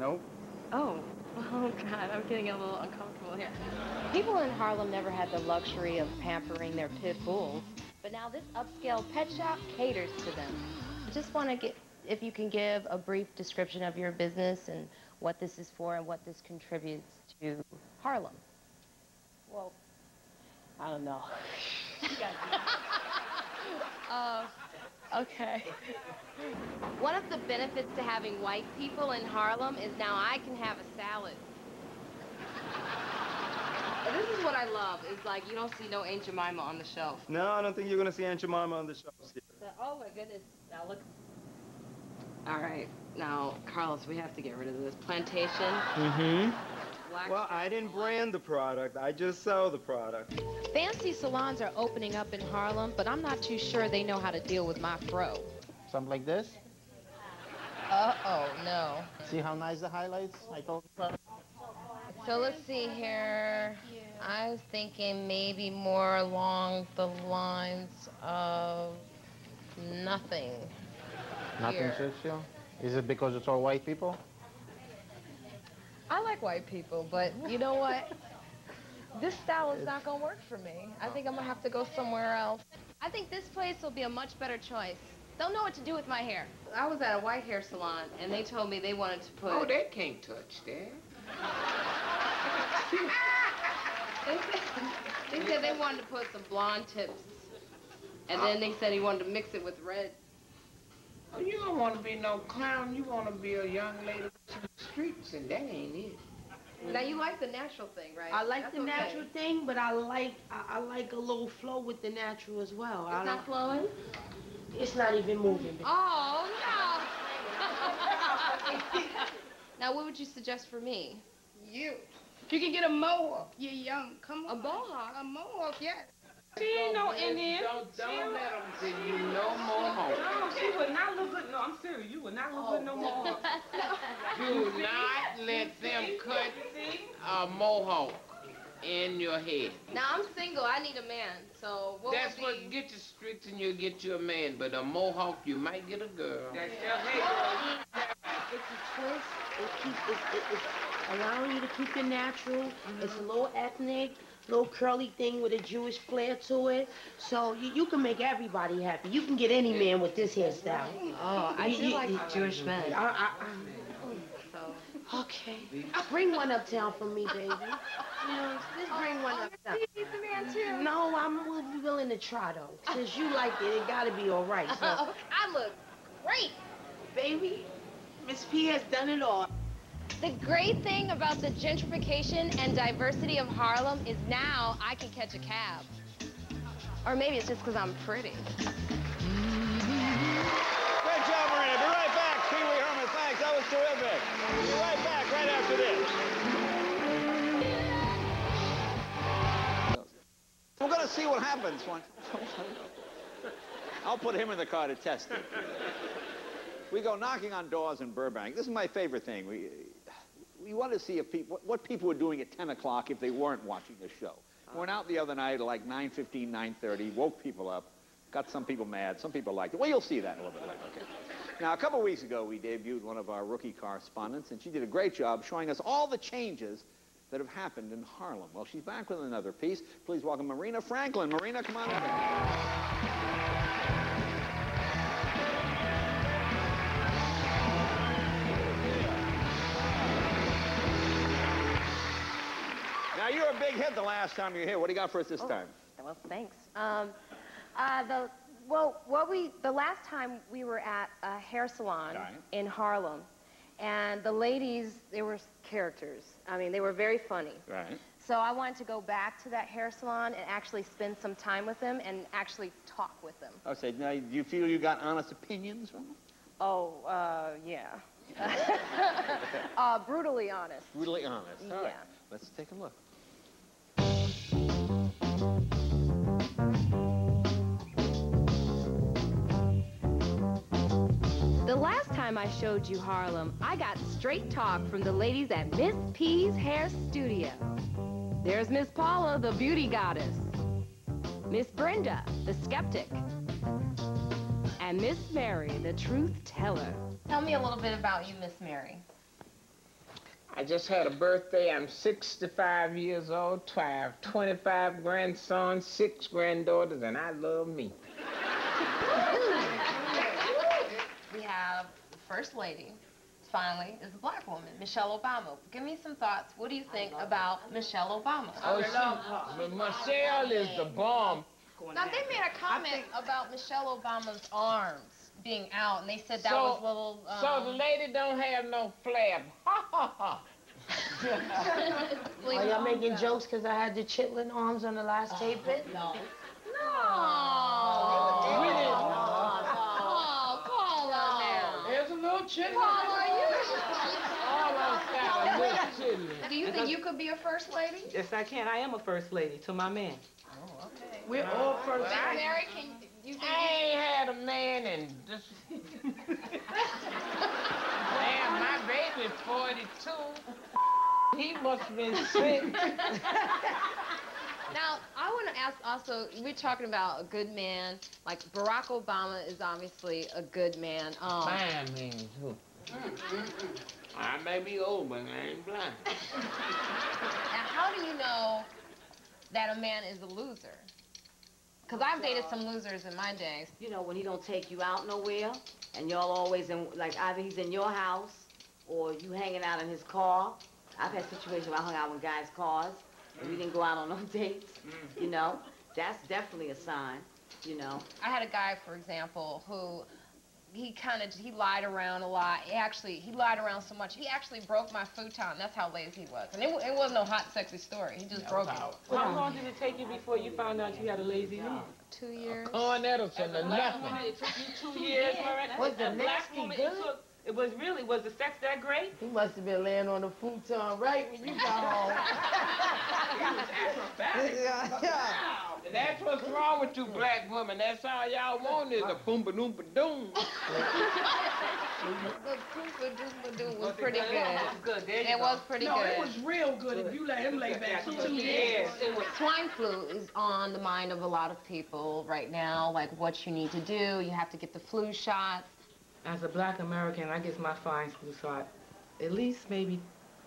Nope. Oh. Oh, God, I'm getting a little uncomfortable here. People in Harlem never had the luxury of pampering their pit bulls, but now this upscale pet shop caters to them. I just want to get, if you can give a brief description of your business and what this is for and what this contributes to Harlem. Well, I don't know. Okay. One of the benefits to having white people in Harlem is now I can have a salad. This is what I love, is like you don't see no Aunt Jemima on the shelf. No, I don't think you're going to see Aunt Jemima on the shelves here. Oh, my goodness. Now look. All right. Now, Carlos, we have to get rid of this. Plantation. Mm-hmm. Black Well, I didn't brand the product. I just sell the product. Fancy salons are opening up in Harlem, but I'm not too sure they know how to deal with my fro. Something like this. Uh-oh, no. See how nice the highlights I told you about? So let's see here. I was thinking maybe more along the lines of nothing. Nothing Here. suits you? Is it because it's all white people? I like white people, but you know what? This style is not gonna work for me. I think I'm gonna have to go somewhere else. I think this place will be a much better choice. They'll know what to do with my hair. I was at a white hair salon, and they told me they wanted to put... Oh, they can't touch that. They said they wanted to put some blonde tips. And then they said he wanted to mix it with red. Oh, you don't want to be no clown. You want to be a young lady with some streets, and that ain't it. Now, you like the natural thing, right? I like That's the okay. natural thing, but I like a little flow with the natural as well. It's not flowing? It's not even moving. Oh, no. Now, what would you suggest for me? You can get a mohawk. You're young. Come on. A mohawk? A mohawk, yes. She ain't no Indian. Don't let them see you no more. No, she would not look good. No, I'm serious. You would not look good no more. Do not let them cut a mohawk in your head. Now, I'm single. I need a man. So what That's would be... what, get your streaks and you'll get you a man. But a mohawk, you might get a girl. That's your head. It's a twist. It's allowing you to keep it natural. It's a little ethnic, little curly thing with a Jewish flair to it. So you can make everybody happy. You can get any man with this hairstyle. Oh, I do like Jewish men. Okay. Bring one uptown for me, baby. You know, just bring one uptown. He's the man, too. No, will be willing to try, though. Since you like it gotta be all right. So. I look great. Baby, Miss P has done it all. The great thing about the gentrification and diversity of Harlem is now I can catch a cab. Or maybe it's just because I'm pretty. Great job, Marina. Be right back. Pee Wee Herman, thanks. That was terrific. Be right back right after this. We're going to see what happens once. I'll put him in the car to test it. We go knocking on doors in Burbank. This is my favorite thing. We want to see if what people were doing at 10 o'clock if they weren't watching the show. We went out the other night at like 9:15, 9:30, woke people up, got some people mad, some people liked it. Well, you'll see that a little bit later, okay? Now, a couple of weeks ago, we debuted one of our rookie correspondents, and she did a great job showing us all the changes that have happened in Harlem. Well, she's back with another piece. Please welcome Marina Franklin. Marina, come on over. Now, you were a big hit the last time you were here. What do you got for us this time? Well, thanks. The last time we were at a hair salon in Harlem, and the ladies, they were characters. I mean, they were very funny. Right. So I wanted to go back to that hair salon and actually spend some time with them and actually talk with them. I say, now, do you feel you got honest opinions from them? Oh, yeah. Brutally honest. Brutally honest. All right. Yeah. Let's take a look. The last time I showed you Harlem, I got straight talk from the ladies at Miss P's Hair Studio. There's Miss Paula, the beauty goddess. Miss Brenda, the skeptic. And Miss Mary, the truth teller. Tell me a little bit about you, Miss Mary. I just had a birthday. I'm 65 years old, 25 grandsons, 6 granddaughters, and I love me. We have the First Lady, finally, is a black woman, Michelle Obama. Give me some thoughts. What do you think about Michelle Obama? Michelle is the bomb. Now, they made a comment about Michelle Obama's arms being out, and they said that was a little... So the lady don't have no flab. Ha, ha, ha. Are y'all making jokes because I had the chitlin arms on the last taping? No. Paula, now. There's a little chitlin. Paula, All those got a little children. do you think you could be a first lady? Yes, I can. I am a first lady to my man. Oh, okay. We're all first. Miss Mary, can you think I ain't had a man in just... Damn, my baby's 42. He must have been sick. Now, I want to ask also, we're talking about a good man. Like, Barack Obama is obviously a good man. Fine means who? I may be old, but I ain't blind. Now, how do you know that a man is a loser? Because I've dated some losers in my days. You know, when he don't take you out nowhere, and y'all always in, like, either he's in your house, or you hanging out in his car. I've had situations where I hung out in guys' cars, and we didn't go out on no dates, you know. That's definitely a sign, you know. I had a guy, for example, who he lied around a lot. He lied around so much. He actually broke my futon. That's how lazy he was. And it wasn't no hot, sexy story. He just broke it. How long did it take you before you found out you had a lazy knee? 2 years. Corn Edison and nothing. It took you 2 years, Maria. Was the A black nasty woman, good? was the sex that great? He must have been laying on the futon right when you got home. That's what's wrong with you black women. That's all y'all want is a boom-ba-doom-ba-doom. The Poopa-Doomba-Doo was pretty good. It was pretty good. No, it was real good if you let him lay back for 2 years. Swine flu is on the mind of a lot of people right now, like what you need to do. You have to get the flu shots. As a black American, I get my swine flu shot at least maybe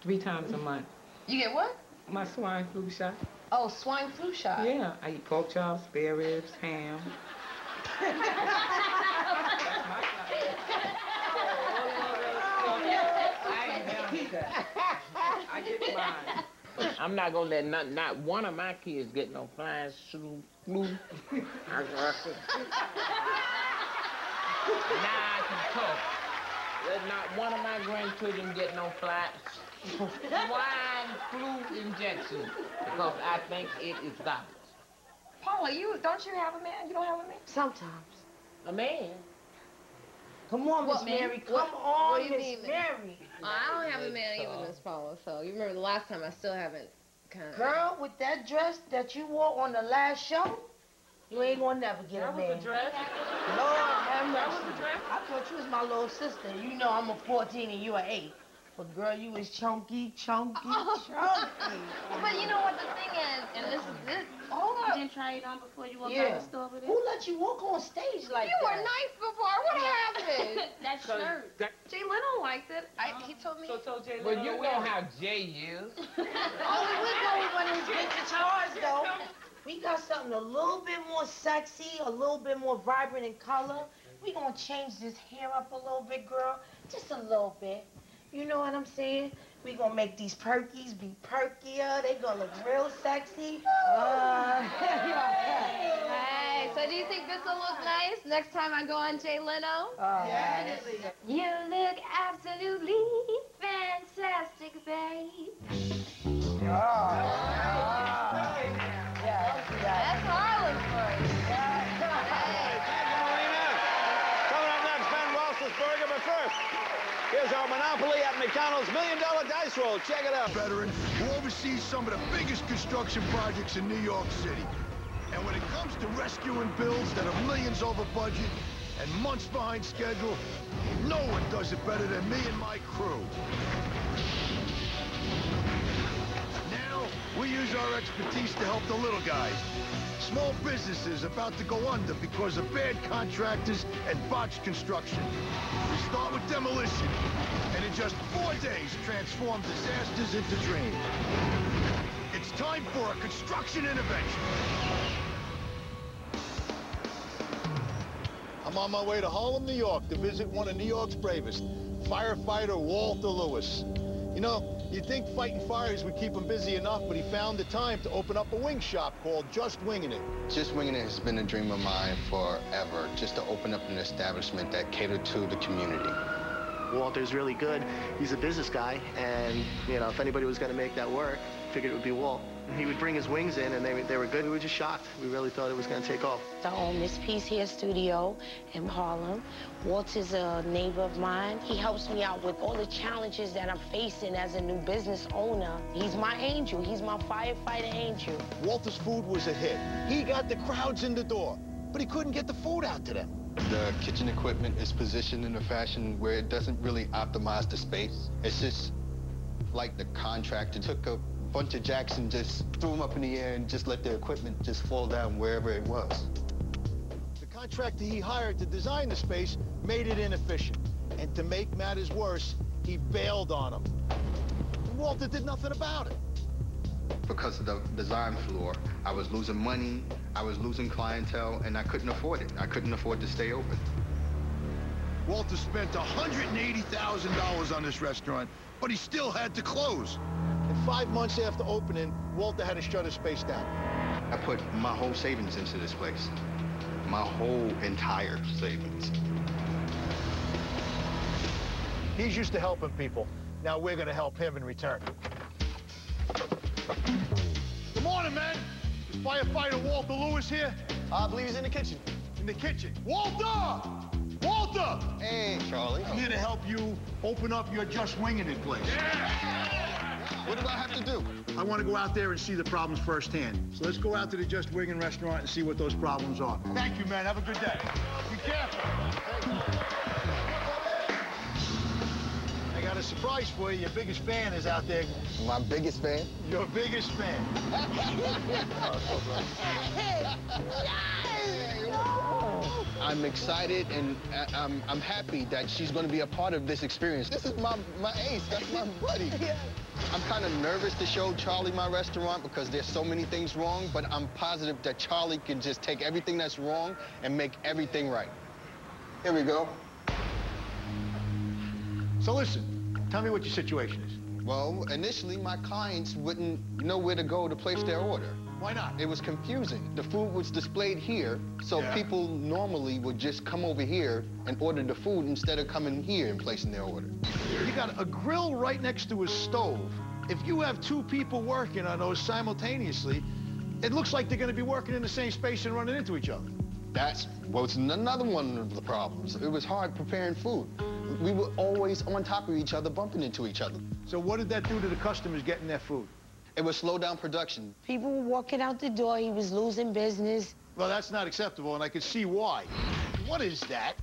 3 times a month. You get what? My swine flu shot. Oh, swine flu shot. Yeah, I eat pork chops, spare ribs, ham. I get mine. I'm not gonna let not one of my kids get no flying flu. Nah, I can talk. Let not one of my grandchildren get no swine flu injection because I think it is garbage. Paula, don't you have a man? You don't have a man? Sometimes. A man? Come on, Miss What, man? Mary. Come What on, do you Miss mean, man? Mary. I don't have a man either, Miss Paula. So you remember the last time I still haven't kind of... Girl, with that dress that you wore on the last show, you ain't gonna never get a man. That was a dress. Lord have mercy. That was a dress. I thought you was my little sister. You know I'm a 14 and you a 8. But girl, you was chunky. But you know what the thing is, and this is this. Hold up. You didn't try it on before you walked Yeah. out the store with it? Who let you walk on stage like You were that? nice before. What happened? That shirt. Jay Leno liked it. He told me. So Jay Well, Leno you know how Jay is. Only we go when it's vintage cars, though. We got something a little bit more sexy, a little bit more vibrant in color. We gonna change this hair up a little bit, girl. Just a little bit. You know what I'm saying? We gonna make these perkies be perkier. They gonna look real sexy. Hey, so do you think this will look nice next time I go on Jay Leno? Yes. You look absolutely fantastic, babe. That's Harlem for you. Hey. Coming up next, Ben Roethlisberger, but first, here's our Monopoly at McDonald's $1 Million Dice Roll. Check it out. Veteran who oversees some of the biggest construction projects in New York City. And when it comes to rescuing bills that are millions over budget and months behind schedule, no one does it better than me and my crew. Now, we use use our expertise to help the little guys. Small businesses about to go under because of bad contractors and botched construction. We start with demolition, and in just 4 days, transform disasters into dreams. It's time for a construction intervention. I'm on my way to Harlem, New York, to visit one of New York's bravest, firefighter Walter Lewis. You know, you'd think fighting fires would keep him busy enough, but he found the time to open up a wing shop called Just Winging It. Just Winging It has been a dream of mine forever, just to open up an establishment that catered to the community. Walter's really good. He's a business guy, and, you know, if anybody was going to make that work, figured it would be Walt. He would bring his wings in, and they were good. We were just shocked. We really thought it was going to take off. I own Miss Peace Hair Studio in Harlem. Walt is a neighbor of mine. He helps me out with all the challenges that I'm facing as a new business owner. He's my angel. He's my firefighter angel. Walter's food was a hit. He got the crowds in the door, but he couldn't get the food out to them. The kitchen equipment is positioned in a fashion where it doesn't really optimize the space. It's just like the contractor took a bunch of jacks and just threw them up in the air and just let the equipment just fall down wherever it was. The contractor he hired to design the space made it inefficient. And to make matters worse, he bailed on him. And Walter did nothing about it. Because of the design floor, I was losing money, I was losing clientele, and I couldn't afford it. I couldn't afford to stay open. Walter spent $180,000 on this restaurant, but he still had to close. And 5 months after opening, Walter had to shut his space down. I put my whole savings into this place. My whole entire savings. He's used to helping people. Now we're gonna help him in return. Good morning, man. Is firefighter Walter Lewis here? I believe he's in the kitchen. In the kitchen. Walter! Walter! Hey, Charlie. I'm here to help you open up your Just Winging It place. What do I have to do? I want to go out there and see the problems firsthand. So let's go out to the Just Winging restaurant and see what those problems are. Thank you, man. Have a good day. Be careful. I got a surprise for you. Your biggest fan is out there. My biggest fan? Your biggest fan. I'm excited and I'm happy that she's going to be a part of this experience. This is my ace. That's my buddy. I'm kind of nervous to show Charlie my restaurant because there's so many things wrong, but I'm positive that Charlie can just take everything that's wrong and make everything right. Here we go. So listen, tell me what your situation is. Well, initially, my clients wouldn't know where to go to place their order. Why not? It was confusing. The food was displayed here, so people normally would just come over here and order the food instead of coming here and placing their order. You got a grill right next to a stove. If you have 2 people working on those simultaneously, it looks like they're going to be working in the same space and running into each other. That was another one of the problems. It was hard preparing food. We were always on top of each other, bumping into each other. So what did that do to the customers getting their food? It would slow down production. People were walking out the door. He was losing business. Well, that's not acceptable, and I can see why. What is that?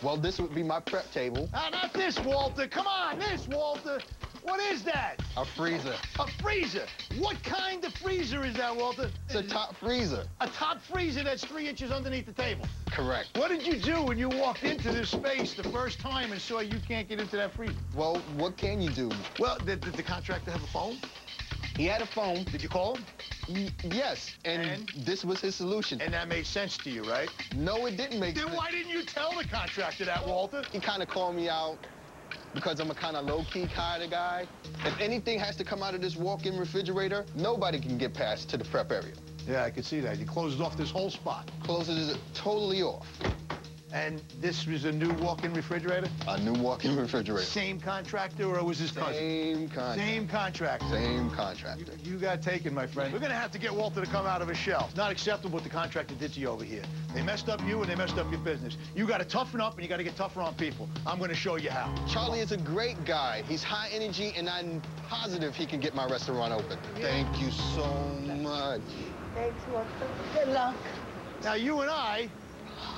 Well, this would be my prep table. Ah, not this, Walter. Come on, this, Walter. What is that? A freezer. A freezer? What kind of freezer is that, Walter? It's a top freezer. A top freezer that's 3 inches underneath the table? Correct. What did you do when you walked into this space the first time and saw you can't get into that freezer? Well, what can you do? Well, did the contractor have a phone? He had a phone. Did you call him? Yes, and this was his solution. And that made sense to you, right? No, it didn't make sense. Then why didn't you tell the contractor that, Walter? He kind of called me out because I'm a kind of low-key kind of guy. If anything has to come out of this walk-in refrigerator, nobody can get past to the prep area. Yeah, I could see that. You closed off this whole spot. Closes it totally off. And this was a new walk-in refrigerator? A new walk-in refrigerator. Same contractor, or was his cousin? Same contractor. Same contractor. Same contractor. You got taken, my friend. We're gonna have to get Walter to come out of his shell. It's not acceptable what the contractor did to you over here. They messed up you and they messed up your business. You gotta toughen up and you gotta get tougher on people. I'm gonna show you how. Charlie is a great guy. He's high energy and I'm positive he can get my restaurant open. Yeah. Thank you so much. Thanks, Walter. Good luck. Now, you and I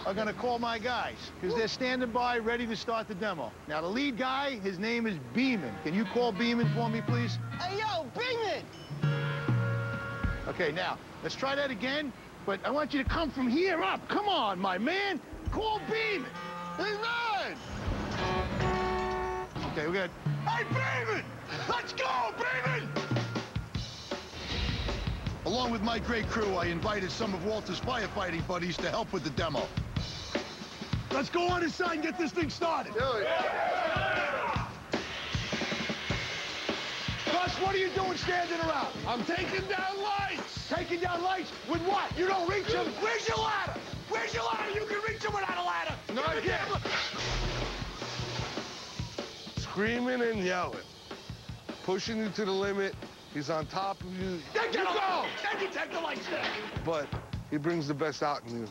are gonna call my guys, because they're standing by, ready to start the demo. Now, the lead guy, his name is Beeman. Can you call Beeman for me, please? Hey, yo, Beeman! Okay, now, let's try that again, but I want you to come from here up. Come on, my man. Call Beeman. He's on! Okay, we're good. Hey, Beeman! Let's go, Beeman! Along with my great crew, I invited some of Walter's firefighting buddies to help with the demo. Let's go on inside and get this thing started. Do it. Gus, what are you doing standing around? I'm taking down lights! Taking down lights? With what? You don't reach them? Where's your ladder? Where's your ladder? You can reach them without a ladder. No, I can't. Screaming and yelling. Pushing you to the limit. He's on top of you. Then you go! Then you take the lights down. But he brings the best out in you.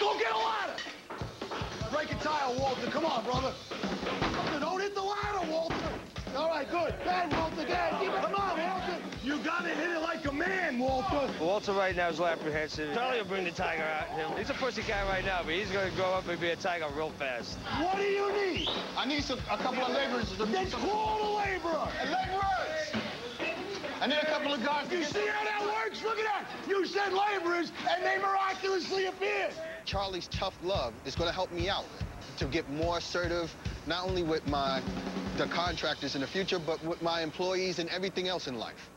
Go get a ladder! Break a tile, Walter. Come on, brother. Don't hit the ladder, Walter. All right, good. Bad, Walter. Come on, Walter. You gotta hit it like a man, Walter. Walter right now is a little apprehensive. Charlie will bring the tiger out. He's a pussy cat right now, but he's gonna grow up and be a tiger real fast. What do you need? I need a couple of laborers. Then call a laborer. Laborers! I need a couple of guys. You see how that works? Look at that. You said laborers, and they miraculously appeared. Charlie's tough love is going to help me out to get more assertive, not only with the contractors in the future, but with my employees and everything else in life.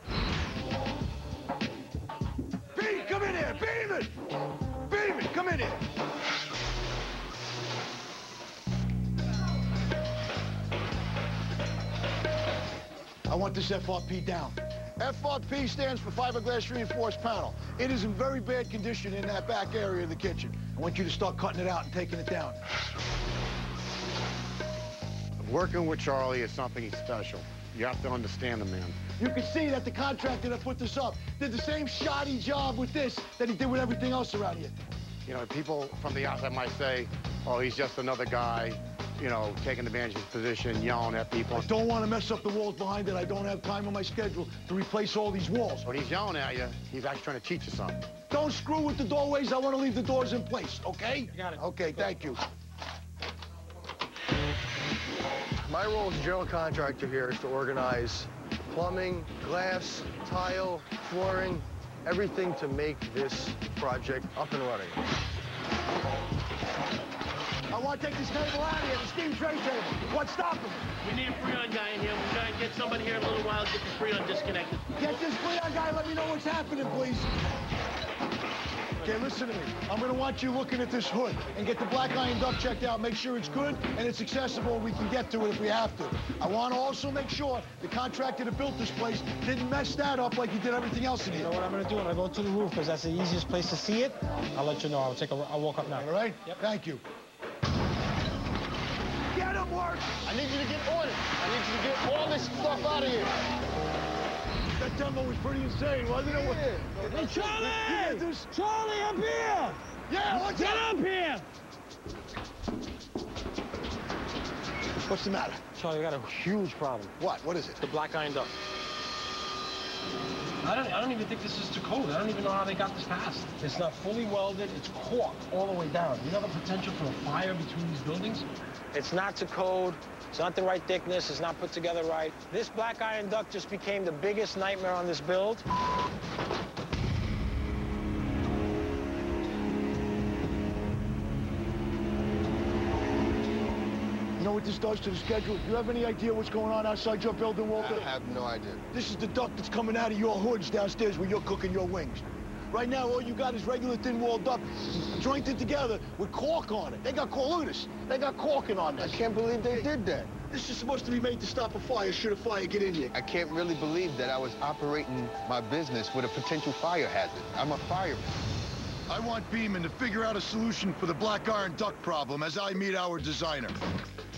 Pete, come in here. Beeman! Beeman, come in here. I want this FRP down. FRP stands for fiberglass reinforced panel. It is in very bad condition in that back area of the kitchen. I want you to start cutting it out and taking it down. Working with Charlie is something special. You have to understand the man. You can see that the contractor that put this up did the same shoddy job with this that he did with everything else around here. You know, people from the outside might say, oh, he's just another guy, you know, taking advantage of his position, yelling at people. I don't want to mess up the walls behind it. I don't have time on my schedule to replace all these walls. When he's yelling at you, he's actually trying to teach you something. Don't screw with the doorways. I want to leave the doors in place, okay? You got it. Okay, thank you. My role as general contractor here is to organize plumbing, glass, tile, flooring, everything to make this project up and running. I want to take this table out of here, the steam tray table. What's stopping me? We need a Freon guy in here. We'll try and get somebody here in a little while, get the Freon disconnected. Get this Freon guy, let me know what's happening, please. Okay, listen to me. I'm going to want you looking at this hood and get the black iron duct checked out, make sure it's good and it's accessible and we can get to it if we have to. I want to also make sure the contractor that built this place didn't mess that up like he did everything else in here. You know what I'm going to do? I'm going to go to the roof because that's the easiest place to see it. I'll let you know. I'll walk up now. All right? Yep. Thank you. Get him, Mark! I need you to get orders. I need you to get all this stuff out of here. That demo was pretty insane, wasn't it? Yeah. Hey, Charlie! Charlie, up here! Yeah, what's Get up here! What's the matter? Charlie, we got a huge problem. What? What is it? The black iron duct. I don't even think this is to code. I don't even know how they got this passed. It's not fully welded. It's caulked all the way down. You know the potential for a fire between these buildings? It's not to code. It's not the right thickness. It's not put together right. This black iron duct just became the biggest nightmare on this build. You know what this does to the schedule? Do you have any idea what's going on outside your building, Walter? I have no idea. This is the duct that's coming out of your hoods downstairs where you're cooking your wings. Right now, all you got is regular thin-wall duct jointed together with caulk on it. They got corlutus. They got caulking on this. I can't believe they did that. This is supposed to be made to stop a fire should a fire get in here. I can't really believe that I was operating my business with a potential fire hazard. I'm a fireman. I want Beeman to figure out a solution for the black iron duct problem as I meet our designer.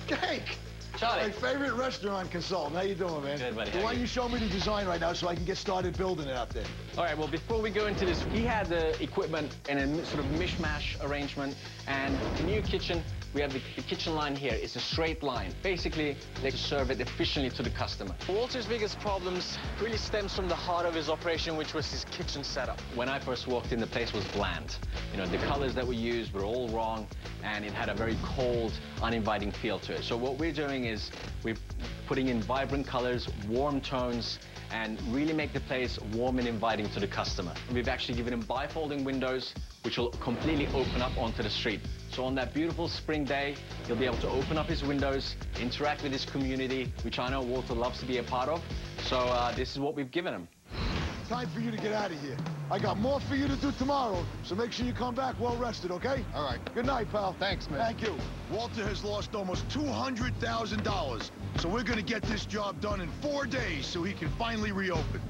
Jake! Charlie. My favorite restaurant consultant. How you doing, man? Good, buddy. Why don't you show me the design right now so I can get started building it out there? All right, well, before we go into this, he had the equipment in a sort of mishmash arrangement, and the new kitchen We have the kitchen line here. It's a straight line. Basically, they serve it efficiently to the customer. Walter's biggest problems really stems from the heart of his operation, which was his kitchen setup. When I first walked in, the place was bland. You know, the colors that we used were all wrong, and it had a very cold, uninviting feel to it. So what we're doing is we're putting in vibrant colors, warm tones, and really make the place warm and inviting to the customer. We've actually given him bifolding windows, which will completely open up onto the street. So on that beautiful spring day, he'll be able to open up his windows, interact with his community, which I know Walter loves to be a part of. So this is what we've given him. Time for you to get out of here. I got more for you to do tomorrow, so make sure you come back well rested, okay? All right. Good night, pal. Thanks, man. Thank you. Walter has lost almost $200,000, so we're gonna get this job done in 4 days so he can finally reopen.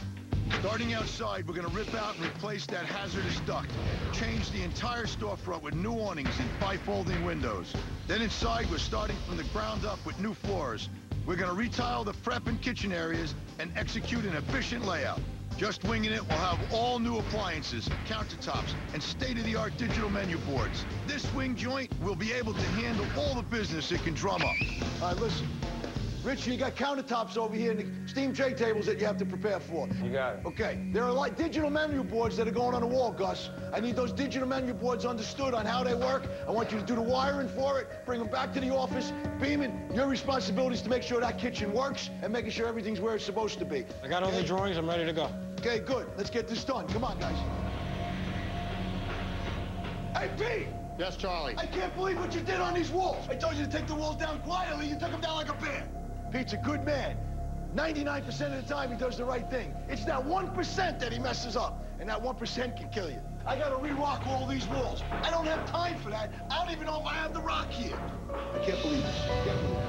Starting outside, we're gonna rip out and replace that hazardous duct. Change the entire storefront with new awnings and bifolding windows. Then inside, we're starting from the ground up with new floors. We're gonna retile the prep and kitchen areas and execute an efficient layout. Just winging it, we'll have all new appliances, countertops, and state-of-the-art digital menu boards. This swing joint will be able to handle all the business it can drum up. All right, listen. Rich, you got countertops over here and the steam tray tables that you have to prepare for. You got it. Okay, there are like digital menu boards that are going on the wall, Gus. I need those digital menu boards understood on how they work. I want you to do the wiring for it, bring them back to the office, beam it. Your responsibility is to make sure that kitchen works and making sure everything's where it's supposed to be. I got all the drawings. I'm ready to go. Okay, good. Let's get this done. Come on, guys. Hey, Pete! Yes, Charlie? I can't believe what you did on these walls. I told you to take the walls down quietly. You took them down like a bear. Pete's a good man. 99% of the time, he does the right thing. It's that 1% that he messes up, and that 1% can kill you. I gotta re-rock all these walls. I don't have time for that. I don't even know if I have the rock here. I can't believe this. I can't believe it.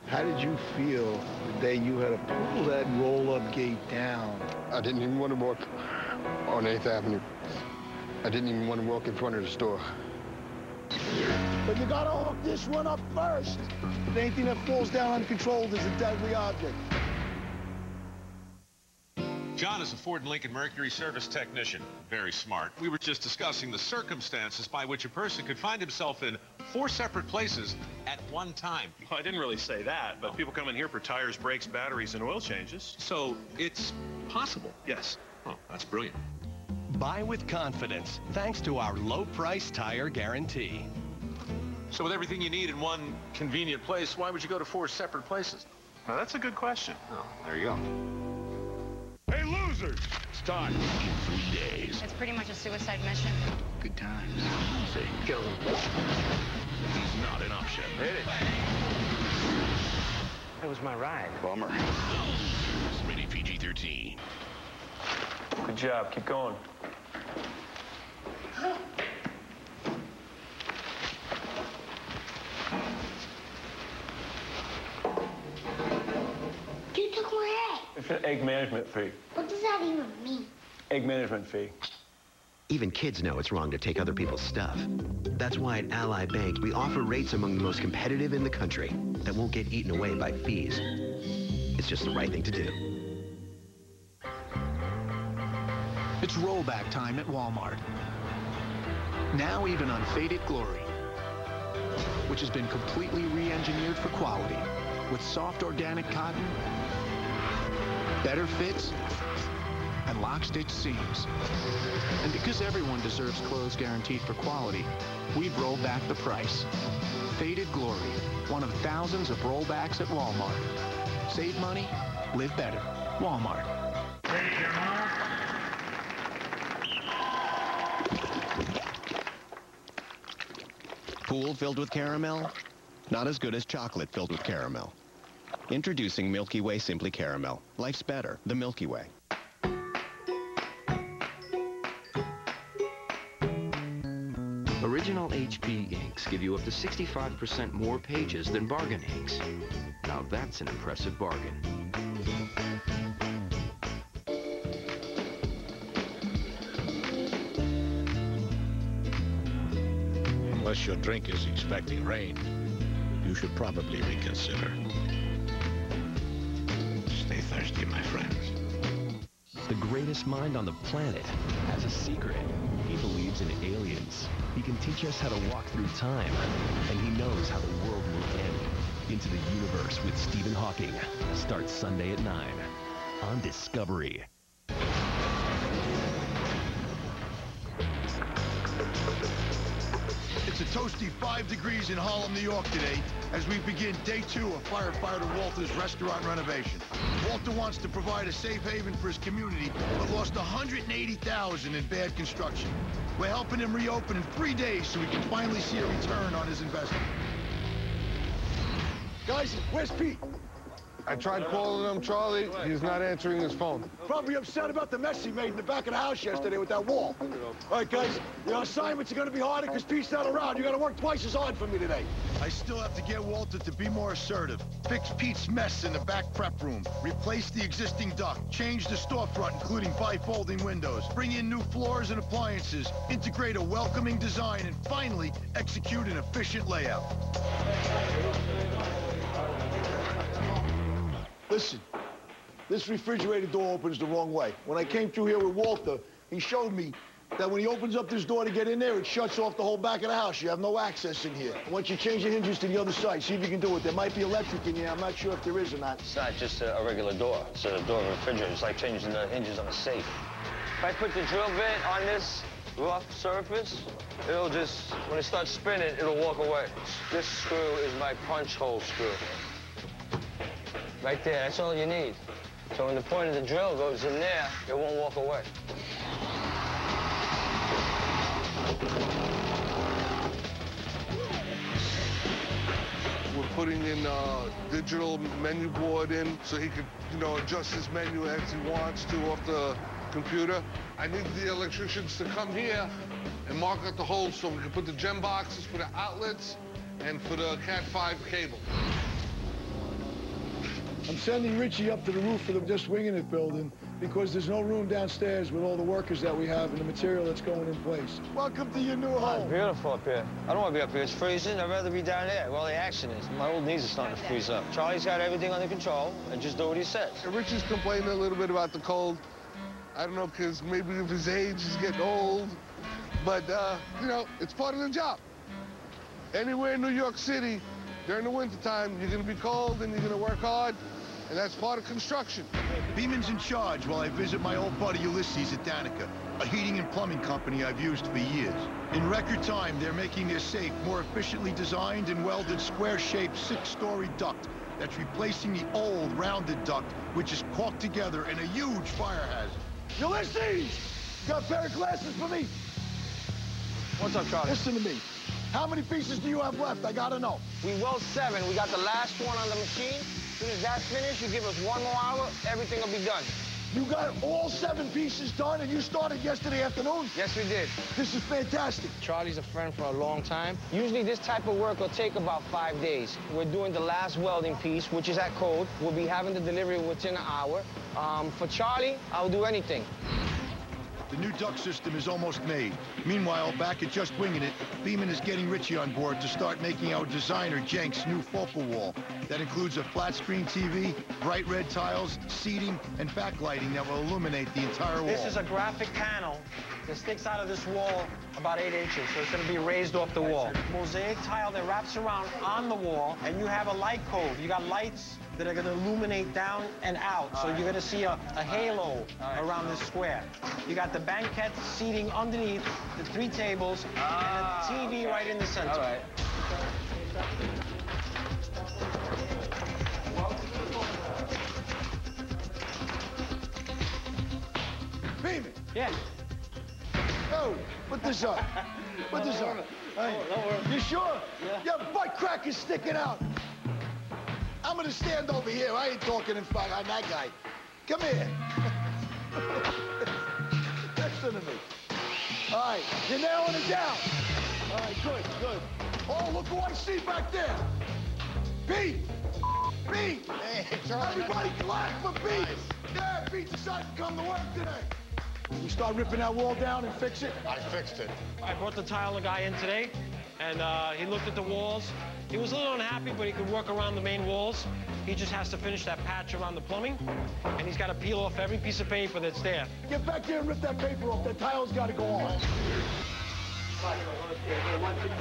How did you feel the day you had to pull that roll-up gate down? I didn't even want to walk on 8th Avenue. I didn't even want to walk in front of the store. But you gotta hook this one up first. Anything that falls down uncontrolled is a deadly object. John is a Ford and Lincoln Mercury service technician. Very smart. We were just discussing the circumstances by which a person could find himself in 4 separate places at one time. Well, I didn't really say that, but people come in here for tires, brakes, batteries, and oil changes. So it's possible? Yes. Oh, that's brilliant. Buy with confidence, thanks to our low-price tire guarantee. So with everything you need in one convenient place, why would you go to 4 separate places? Now, that's a good question. Oh, there you go. Hey, losers! It's time. In 3 days. It's pretty much a suicide mission. Good times. Say, kill him. He's not an option. Hit it. That was my ride. Bummer. Rated PG-13. Good job. Keep going. You took my egg. It's an egg management fee. What does that even mean? Egg management fee. Even kids know it's wrong to take other people's stuff. That's why at Ally Bank, we offer rates among the most competitive in the country that won't get eaten away by fees. It's just the right thing to do. It's rollback time at Walmart. Now even on Faded Glory, which has been completely re-engineered for quality, with soft organic cotton, better fits, and lock-stitch seams. And because everyone deserves clothes guaranteed for quality, we've rolled back the price. Faded Glory, one of thousands of rollbacks at Walmart. Save money, live better. Walmart. Pool filled with caramel? Not as good as chocolate filled with caramel. Introducing Milky Way Simply Caramel. Life's better, the Milky Way. Original HP inks give you up to 65% more pages than bargain inks. Now that's an impressive bargain. Unless your drink is expecting rain, you should probably reconsider. Stay thirsty, my friends. The greatest mind on the planet has a secret. He believes in aliens. He can teach us how to walk through time, and he knows how the world will end. Into the Universe with Stephen Hawking starts Sunday at 9 on Discovery. It's a toasty 5 degrees in Harlem, New York today as we begin day 2 of firefighter Walter's restaurant renovation. Walter wants to provide a safe haven for his community but lost $180,000 in bad construction. We're helping him reopen in 3 days so he can finally see a return on his investment. Guys, where's Pete? I tried calling him, Charlie. He's not answering his phone. Probably upset about the mess he made in the back of the house yesterday with that wall. All right, guys, your assignments are going to be harder because Pete's not around. You got to work twice as hard for me today. I still have to get Walter to be more assertive. Fix Pete's mess in the back prep room. Replace the existing duct. Change the storefront, including bifolding windows. Bring in new floors and appliances. Integrate a welcoming design. And finally, execute an efficient layout. Listen, this refrigerator door opens the wrong way. When I came through here with Walter, he showed me that when he opens up this door to get in there, it shuts off the whole back of the house. You have no access in here. I want you to change the hinges to the other side. See if you can do it. There might be electric in here. I'm not sure if there is or not. It's not just a regular door. It's a door of a refrigerator. It's like changing the hinges on a safe. If I put the drill bit on this rough surface, it'll just, when it starts spinning, it'll walk away. This screw is my punch hole screw. Right there, that's all you need. So when the point of the drill goes in there, it won't walk away. We're putting in a digital menu board in so he could, adjust his menu as he wants to off the computer. I need the electricians to come here and mark out the holes so we can put the gem boxes for the outlets and for the Cat 5 cable. I'm sending Richie up to the roof of the Just Winging It building because there's no room downstairs with all the workers that we have and the material that's going in place. Welcome to your new home. It's beautiful up here. I don't want to be up here. It's freezing. I'd rather be down there where all the action is. My old knees are starting to freeze up. Charlie's got everything under control and just do what he says. Richie's complaining a little bit about the cold. I don't know, because maybe of his age, he's getting old. But, it's part of the job. Anywhere in New York City, during the wintertime, you're going to be cold and you're going to work hard. And that's part of construction. Beeman's in charge while I visit my old buddy Ulysses at Danica, a heating and plumbing company I've used for years. In record time, they're making their safe more efficiently designed and welded square-shaped 6-story duct that's replacing the old rounded duct, which is caulked together in a huge fire hazard. Ulysses! Got a pair of glasses for me? What's up, Charlie? Listen to me. How many pieces do you have left? I gotta know. We weld 7. We got the last one on the machine. As soon as that's finished, you give us 1 more hour, everything will be done. You got all 7 pieces done, and you started yesterday afternoon? Yes, we did. This is fantastic. Charlie's a friend for a long time. Usually this type of work will take about 5 days. We're doing the last welding piece, which is at code. We'll be having the delivery within an hour. For Charlie, I'll do anything. The new duct system is almost made. Meanwhile, back at Just Winging It, Beeman is getting Richie on board to start making our designer Jenk's new focal wall. That includes a flat-screen TV, bright red tiles, seating, and backlighting that will illuminate the entire wall. This is a graphic panel that sticks out of this wall about 8 inches, so it's going to be raised off the wall. Mosaic tile that wraps around on the wall, and you have a light code. You got lights that are going to illuminate down and out, so you're going to see a halo around this square. You got the banquette seating underneath, the 3 tables, and a TV right in the center. All right. Beeman! Yeah. Oh, put this up. Put this up. Hey, you sure? Yeah. Your butt crack is sticking out. I'm gonna stand over here. I ain't talking in front on that guy. Come here. Listen to me. All right, you're nailing it down. All right, good, good. Oh, look who I see back there. Pete! Pete! Hey, Charlie. Everybody clap for Pete! Nice. Yeah, Pete decided to come to work today. We start ripping that wall down and fix it? I fixed it. I brought the tile guy in today. And he looked at the walls. He was a little unhappy, but he could work around the main walls. He just has to finish that patch around the plumbing, and he's got to peel off every piece of paper that's there. Get back there and rip that paper off. That tile's got to go on.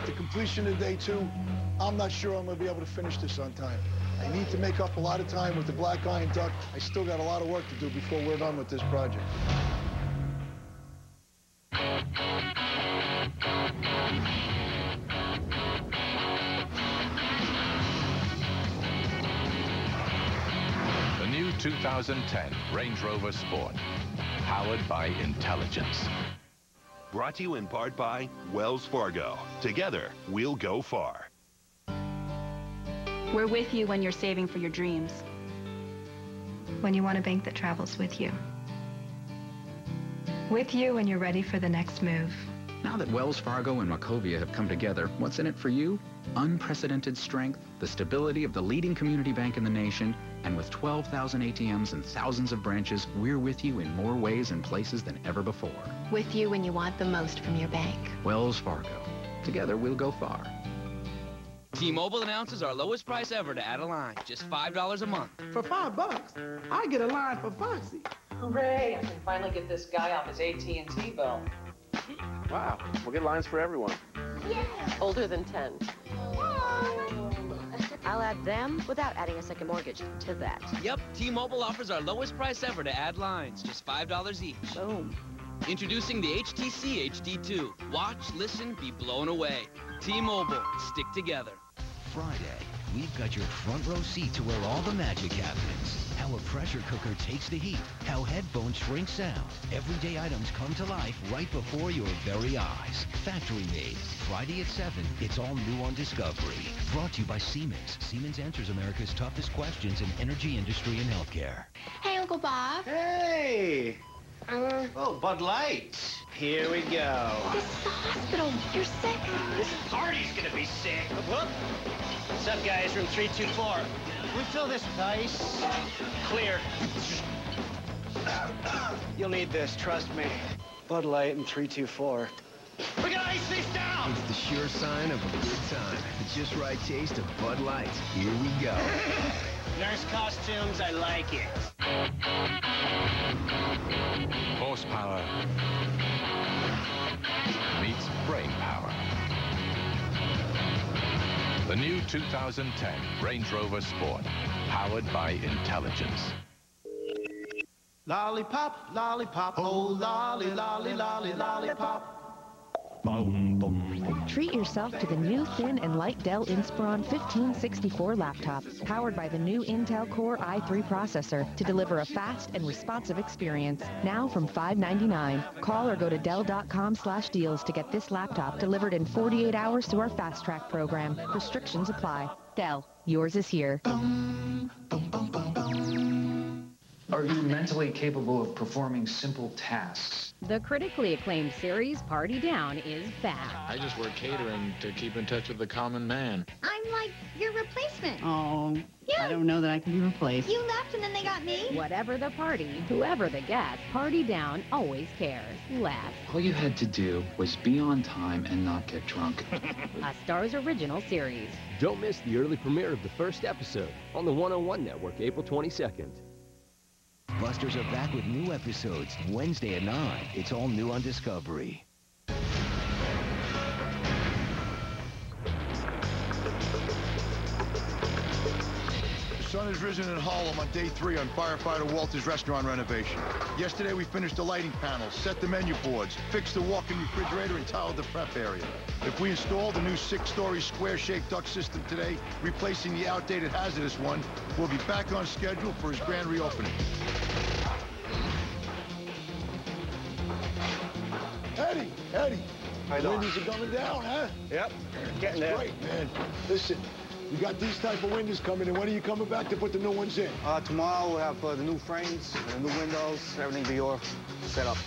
The completion of day 2, I'm not sure I'm going to be able to finish this on time. I need to make up a lot of time with the black iron duct. I still got a lot of work to do before we're done with this project. The new 2010 Range Rover Sport, powered by intelligence. Brought to you in part by Wells Fargo. Together, we'll go far. We're with you when you're saving for your dreams. When you want a bank that travels with you. With you when you're ready for the next move. Now that Wells Fargo and Wachovia have come together, what's in it for you? Unprecedented strength, the stability of the leading community bank in the nation, and with 12,000 ATMs and thousands of branches, we're with you in more ways and places than ever before. With you when you want the most from your bank. Wells Fargo. Together, we'll go far. T-Mobile announces our lowest price ever to add a line, just $5 a month. For $5, I get a line for Foxy. Hooray! I can finally get this guy off his AT&T bill. Wow, we'll get lines for everyone. Yeah. Older than 10. I'll add them without adding a second mortgage to that. Yep, T-Mobile offers our lowest price ever to add lines, just $5 each. Boom. Introducing the HTC HD2. Watch, listen, be blown away. T-Mobile, stick together. Friday, we've got your front row seat to where all the magic happens. How a pressure cooker takes the heat. How headphones shrink sound. Everyday items come to life right before your very eyes. Factory made. Friday at 7, it's all new on Discovery. Brought to you by Siemens. Siemens answers America's toughest questions in energy, industry, and healthcare. Hey, Uncle Bob. Hey! Oh, Bud Light. Here we go. This is the hospital. You're sick. This party's gonna be sick. Whoop. What's up, guys? Room 324. We fill this with ice. Clear. You'll need this, trust me. Bud Light and 324. We're gonna ice these down! It's the sure sign of a good time. The just right taste of Bud Light. Here we go. Nurse costumes, I like it. Horsepower meets brain power. The new 2010 Range Rover Sport, powered by intelligence. Lollipop, lollipop, oh lolly, lolly, lolly, lollipop. Treat yourself to the new thin and light Dell Inspiron 1564 laptop, powered by the new Intel Core i3 processor to deliver a fast and responsive experience. Now from $599. Call or go to Dell.com/deals to get this laptop delivered in 48 hours through our Fast Track program. Restrictions apply. Dell, yours is here. Are you mentally capable of performing simple tasks? The critically acclaimed series Party Down is back. I just work catering to keep in touch with the common man. I'm like your replacement. Oh, Yeah. I don't know that I can be replaced. You left and then they got me. Whatever the party, whoever the guest, Party Down always cares. Less. All you had to do was be on time and not get drunk. A Starz original series. Don't miss the early premiere of the first episode on the 101 Network, April 22nd. Busters are back with new episodes Wednesday at 9. It's all new on Discovery. The sun has risen in Harlem on day 3 on firefighter Walter's restaurant renovation. Yesterday we finished the lighting panels, set the menu boards, fixed the walk-in refrigerator, and tiled the prep area. If we install the new 6-story square-shaped duct system today, replacing the outdated hazardous one, we'll be back on schedule for his grand reopening. Eddie, the windows are coming down, huh? Yep, getting there. Great, man. Listen, we got these type of windows coming in. When are you coming back to put the new ones in? Tomorrow we'll have the new frames, the new windows, everything be all set up.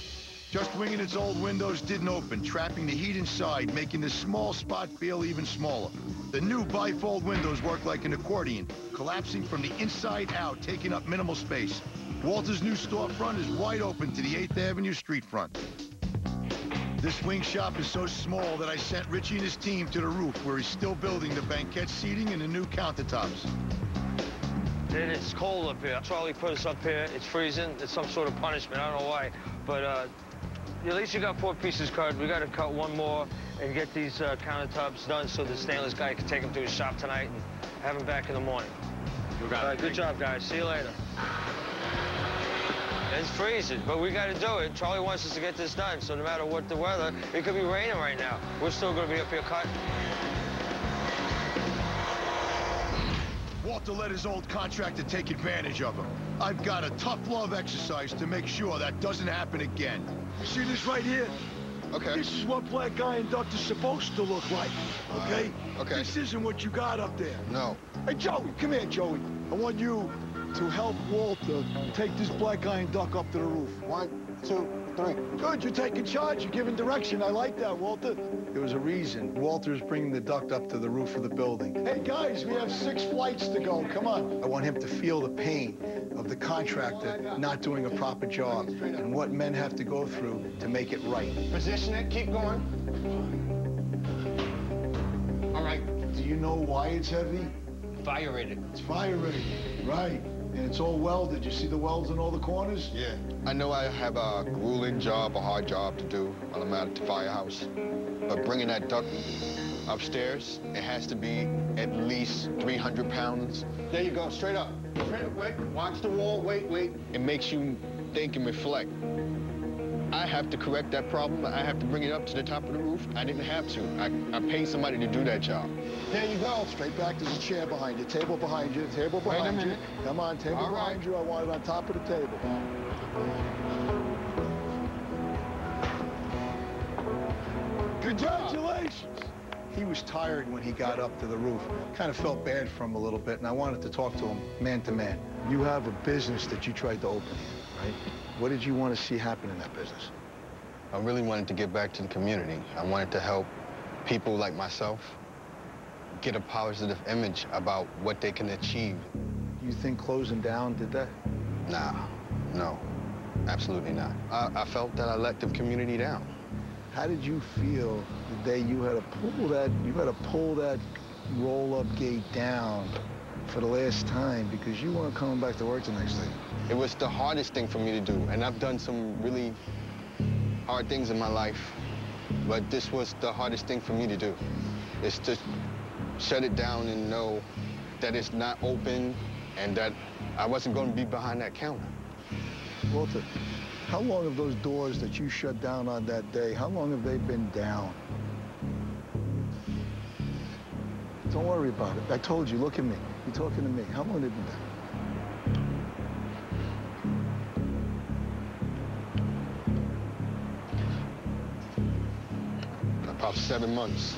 Just winging its old windows didn't open, trapping the heat inside, making this small spot feel even smaller. The new bifold windows work like an accordion, collapsing from the inside out, taking up minimal space. Walter's new storefront is wide open to the 8th Avenue street front. This wing shop is so small that I sent Richie and his team to the roof where he's still building the banquette seating and the new countertops. It's cold up here. Charlie put us up here. It's freezing. It's some sort of punishment. I don't know why. But at least you got 4 pieces cut. We got to cut 1 more and get these countertops done so the stainless guy can take them to his shop tonight and have him back in the morning. All right, good job, guys. See you later. It's freezing, but we got to do it. Charlie wants us to get this done, so no matter what the weather, it could be raining right now. We're still going to be up here cutting. Walter let his old contractor take advantage of him. I've got a tough love exercise to make sure that doesn't happen again. See this right here? Okay. This is what black guy and duct is supposed to look like, okay? Okay. This isn't what you got up there. No. Hey, Joey, come here, Joey. I want you to help Walter take this black iron duck up to the roof. 1, 2, 3. Good, you're taking charge, you're giving direction. I like that, Walter. There was a reason. Walter's bringing the duct up to the roof of the building. Hey, guys, we have 6 flights to go. Come on. I want him to feel the pain of the contractor not doing a proper job and what men have to go through to make it right. Position it, keep going. All right. Do you know why it's heavy? Fire rated. It's fire rated, right. And it's all welded. You see the welds in all the corners? Yeah. I know I have a grueling job, a hard job to do while I'm at the firehouse. But bringing that duct upstairs, it has to be at least 300 pounds. There you go, straight up. Straight up, wait, watch the wall, wait. It makes you think and reflect. I have to correct that problem. I have to bring it up to the top of the roof. I didn't have to. I paid somebody to do that job. There you go. Straight back. There's a chair behind you. Table behind you. Table behind you. Wait a minute. Come on, table behind you. I want it on top of the table. Congratulations. He was tired when he got up to the roof. Kind of felt bad for him a little bit, and I wanted to talk to him man to man. You have a business that you tried to open, right? What did you want to see happen in that business? I really wanted to give back to the community. I wanted to help people like myself get a positive image about what they can achieve. You think closing down did that? Nah, no, absolutely not. I felt that I let the community down. How did you feel the day you had to pull that roll-up gate down for the last time because you weren't coming back to work the next day? It was the hardest thing for me to do, and I've done some really hard things in my life, but this was the hardest thing for me to do. It's to shut it down and know that it's not open and that I wasn't going to be behind that counter. Walter, how long have those doors that you shut down on that day, how long have they been down? Don't worry about it. I told you, look at me. You're talking to me. How long have they been down? About 7 months.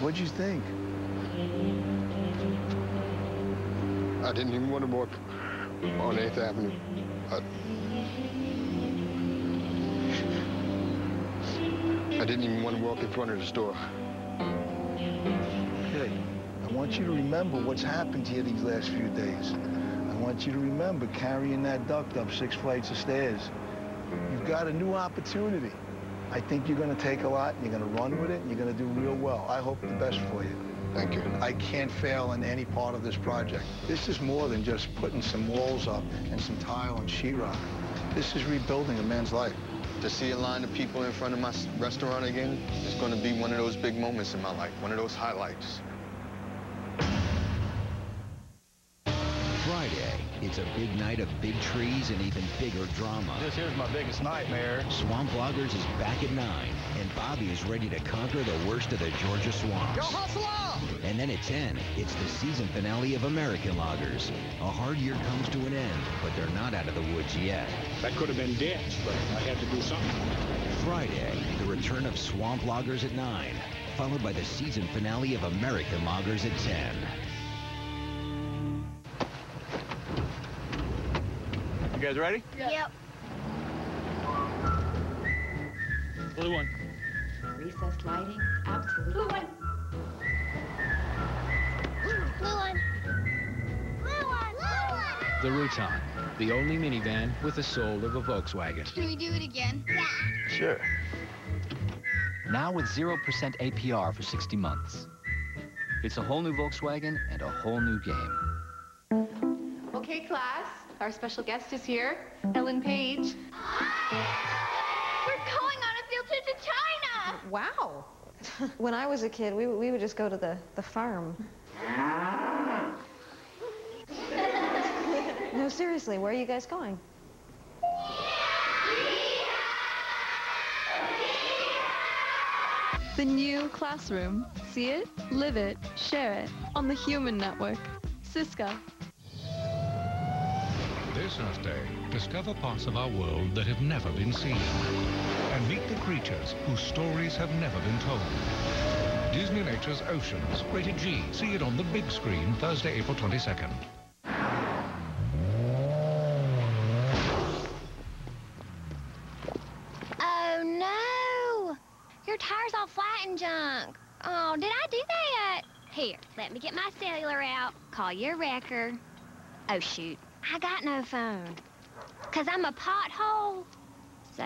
What'd you think? I didn't even want to walk on 8th Avenue. I didn't even want to walk in front of the store. Okay, I want you to remember what's happened to you these last few days. I want you to remember carrying that duct up 6 flights of stairs. You've got a new opportunity. I think you're going to take a lot, and you're going to run with it, and you're going to do real well. I hope the best for you. Thank you. I can't fail in any part of this project. This is more than just putting some walls up and some tile and sheetrock. This is rebuilding a man's life. To see a line of people in front of my restaurant again is going to be one of those big moments in my life, one of those highlights. Friday, it's a big night of big trees and even bigger drama. This here's my biggest nightmare. Swamp Loggers is back at 9, and Bobby is ready to conquer the worst of the Georgia swamps. Go hustle on! And then at 10, it's the season finale of American Loggers. A hard year comes to an end, but they're not out of the woods yet. That could have been ditched, but I had to do something. Friday, the return of Swamp Loggers at 9, followed by the season finale of American Loggers at 10. You guys ready? Yep. Blue one. Recessed lighting, absolutely. Blue one. Blue one. Blue one. Blue one. The Rutan, the only minivan with the soul of a Volkswagen. Can we do it again? Yeah. Sure. Now with 0% APR for 60 months. It's a whole new Volkswagen and a whole new game. Okay, class. Our special guest is here, Ellen Page. We're going on a field trip to China! Wow. When I was a kid, we would just go to the farm. No, seriously, where are you guys going? The new classroom. See it, live it, share it on the Human Network. Cisco. This Earth Day, discover parts of our world that have never been seen. And meet the creatures whose stories have never been told. Disney Nature's Oceans, rated G. See it on the big screen Thursday, April 22nd. Oh, no! Your tire's all flat and junk. Oh, did I do that? Here, let me get my cellular out. Call your wrecker. Oh, shoot. I got no phone. 'Cause I'm a pothole. So...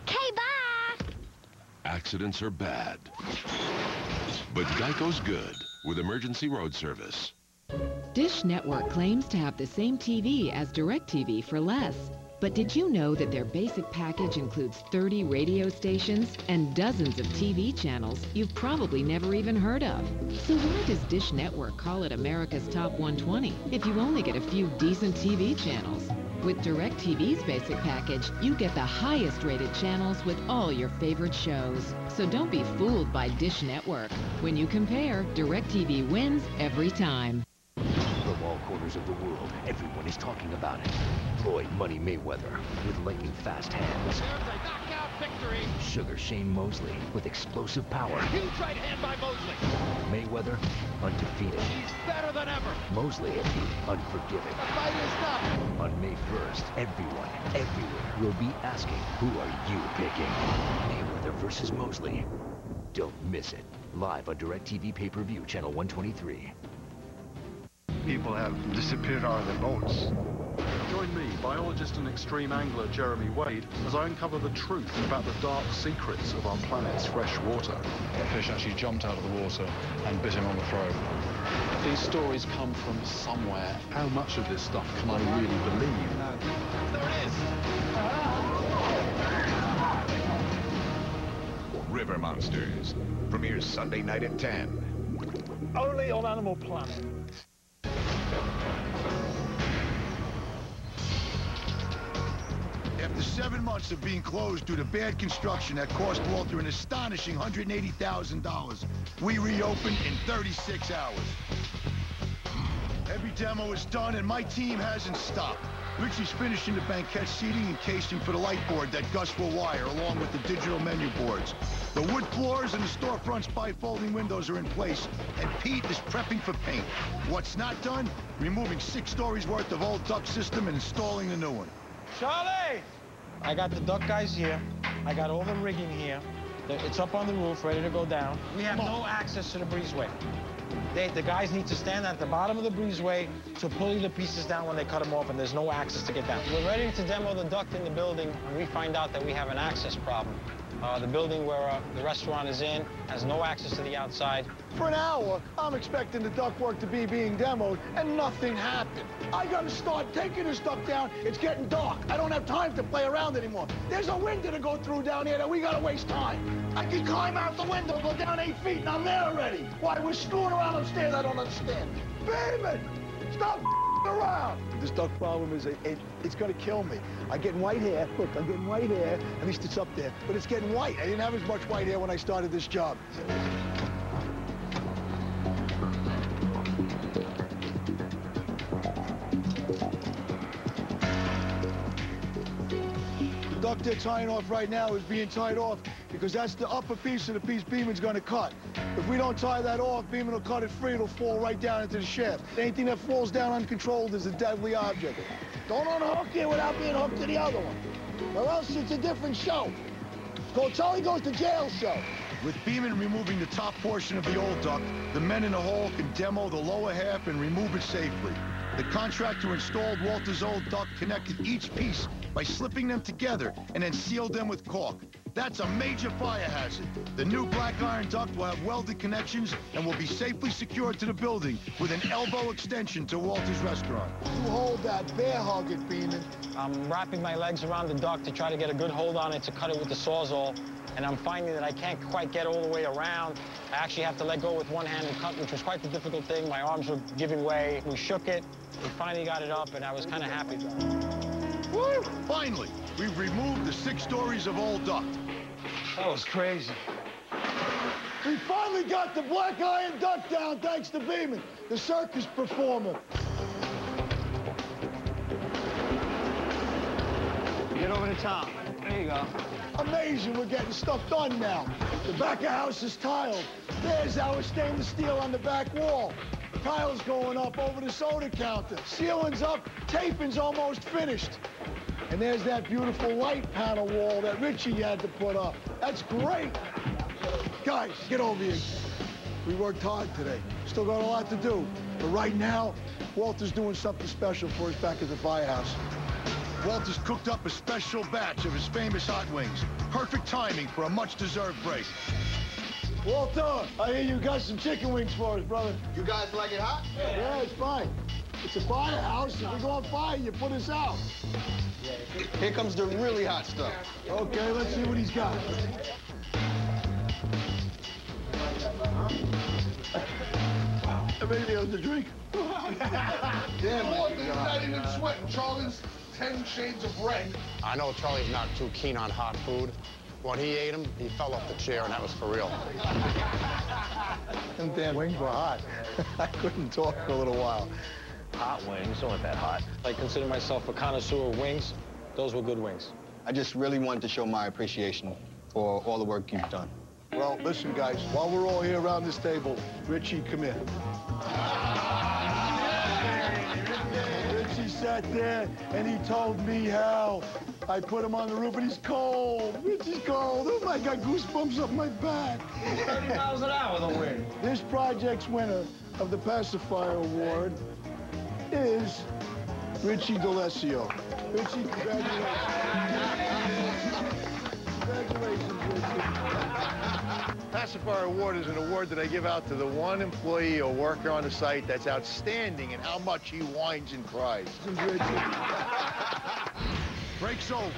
Okay, bye! Accidents are bad. But Geico's good with emergency road service. Dish Network claims to have the same TV as DirecTV for less. But did you know that their basic package includes 30 radio stations and dozens of TV channels you've probably never even heard of? So why does Dish Network call it America's Top 120 if you only get a few decent TV channels? With DirecTV's basic package, you get the highest rated channels with all your favorite shows. So don't be fooled by Dish Network. When you compare, DirecTV wins every time. From all corners of the world, everyone is talking about it. Floyd Money Mayweather with lightning fast hands. There's a knockout victory. Sugar Shane Mosley with explosive power. Huge right hand by Mosley. Mayweather undefeated. He's better than ever. Mosley unforgiving. The fight is not. On May 1st, everyone, everywhere will be asking, who are you picking? Mayweather versus Mosley. Don't miss it. Live on DirecTV pay-per-view, channel 123. People have disappeared out of their boats. Join me, biologist and extreme angler Jeremy Wade, as I uncover the truth about the dark secrets of our planet's fresh water. A fish actually jumped out of the water and bit him on the throat. These stories come from somewhere. How much of this stuff can I really believe? There it is. River Monsters premieres Sunday night at 10. Only on Animal Planet. After 7 months of being closed due to bad construction that cost Walter an astonishing $180,000, we reopened in 36 hours. Every demo is done and my team hasn't stopped. Richie's finishing the banquette seating and casing for the light board that Gus will wire along with the digital menu boards. The wood floors and the storefront's bifolding windows are in place, and Pete is prepping for paint. What's not done? Removing 6 stories worth of old duct system and installing the new one. Charlie! I got the duck guys here. I got all the rigging here. It's up on the roof, ready to go down. We have no access to the breezeway. The guys need to stand at the bottom of the breezeway to pull the pieces down when they cut them off, and there's no access to get down. We're ready to demo the duct in the building, and we find out that we have an access problem. The building where the restaurant is in has no access to the outside. For an hour, I'm expecting the ductwork to be being demoed, and nothing happened. I gotta start taking this stuff down. It's getting dark. I don't have time to play around anymore. There's a window to go through down here that we gotta waste time. I can climb out the window, go down 8 feet, and I'm there already. Why, we're screwing around upstairs, I don't understand. Baby, stop around. This duct problem is, it's gonna kill me. I'm getting white hair. Look, I'm getting white hair. At least it's up there. But it's getting white. I didn't have as much white hair when I started this job. The duct they're tying off right now is being tied off because that's the upper piece of the piece Beeman's gonna cut. If we don't tie that off, Beeman will cut it free. It'll fall right down into the shaft. Anything that falls down uncontrolled is a deadly object. Don't unhook it without being hooked to the other one, or else it's a different show. It's called Charlie Goes to Jail show. With Beeman removing the top portion of the old duct, the men in the hole can demo the lower half and remove it safely. The contractor installed Walter's old duct, connected each piece by slipping them together and then sealed them with caulk. That's a major fire hazard. The new black iron duct will have welded connections and will be safely secured to the building with an elbow extension to Walter's restaurant. You hold that, bear hug it, Beeman. I'm wrapping my legs around the duct to try to get a good hold on it to cut it with the Sawzall, and I'm finding that I can't quite get all the way around. I actually have to let go with one hand and cut, which was quite the difficult thing. My arms were giving way. We shook it. We finally got it up, and I was kind of happy. Woo! Finally, we've removed the 6 stories of old duct. That was crazy. We finally got the black iron duct down thanks to Beeman, the circus performer. Get over the top. There you go. Amazing, we're getting stuff done now. The back of house is tiled. There's our stainless steel on the back wall. Tiles going up over the soda counter. Ceiling's up, taping's almost finished. And there's that beautiful light panel wall that Richie had to put up. That's great. Guys, get over here. We worked hard today. Still got a lot to do. But right now, Walter's doing something special for us back at the firehouse. Walter's cooked up a special batch of his famous hot wings. Perfect timing for a much-deserved break. Walter, I hear you got some chicken wings for us, brother. You guys like it hot? Yeah, it's fine. It's a firehouse. If we go on fire, you put us out. Here comes the really hot stuff. Okay, let's see what he's got. Everything else to drink? Damn, Walter's not even sweating. Charlie's 10 shades of red. I know Charlie's not too keen on hot food. When he ate them, he fell off the chair, and that was for real. Them damn wings were hot. I couldn't talk for a little while. Hot wings, they weren't that hot. I consider myself a connoisseur of wings. Those were good wings. I just really wanted to show my appreciation for all the work you've done. Well, listen, guys, while we're all here around this table, Richie, come here. Richie sat there, and he told me how I put him on the roof, and he's cold. Richie's cold. Oh, my God, goosebumps up my back. 30 miles an hour, the wind. This project's winner of the Pacifier Award is Richie D'Alessio. Richie, congratulations. Congratulations, Richie. Pacifier Award is an award that I give out to the one employee or worker on the site that's outstanding in how much he whines and cries. Break's over,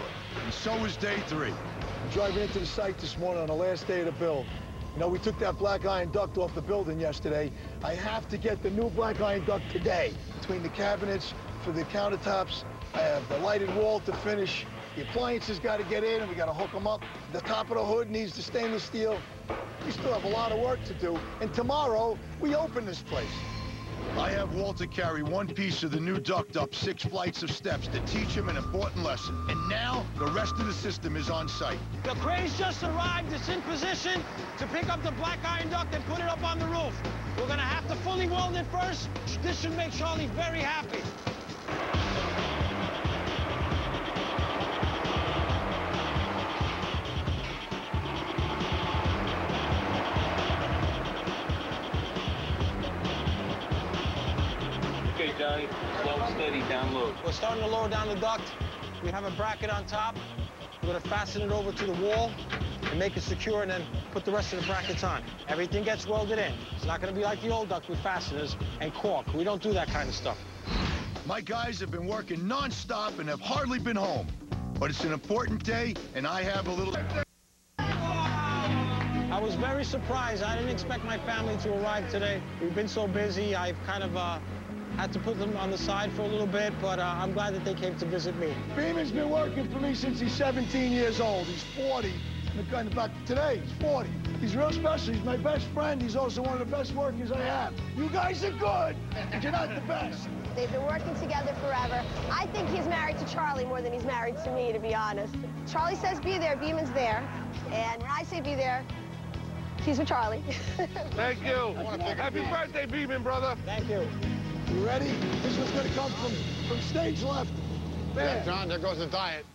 and so is day 3. I'm driving into the site this morning on the last day of the build. You know, we took that black iron duct off the building yesterday. I have to get the new black iron duct today. Between the cabinets, for the countertops, I have the lighted wall to finish. The appliances got to get in, and we got to hook them up. The top of the hood needs the stainless steel. We still have a lot of work to do. And tomorrow, we open this place. I have Walter carry one piece of the new duct up 6 flights of steps to teach him an important lesson. And now, the rest of the system is on site. The crane's just arrived. It's in position to pick up the black iron duct and put it up on the roof. We're going to have to fully weld it first. This should make Charlie very happy. Okay, Johnny, slow and steady, down low. We're starting to lower down the duct. We have a bracket on top. We're going to fasten it over to the wall and make it secure, and then put the rest of the brackets on. Everything gets welded in. It's not going to be like the old duct with fasteners and caulk. We don't do that kind of stuff. My guys have been working non-stop and have hardly been home. But it's an important day, and I have a little... I was very surprised. I didn't expect my family to arrive today. We've been so busy. I've kind of had to put them on the side for a little bit, but I'm glad that they came to visit me. Beeman's been working for me since he's 17 years old. He's 40. In fact, today, he's 40. He's real special. He's my best friend. He's also one of the best workers I have. You guys are good, but you're not the best. They've been working together forever. I think he's married to Charlie more than he's married to me, to be honest. Charlie says be there, Beeman's there. And when I say be there, he's with Charlie. Thank you. Happy birthday, Beeman, brother. Thank you. You ready? This one's going to come from stage left. There. Yeah, John, there goes the diet.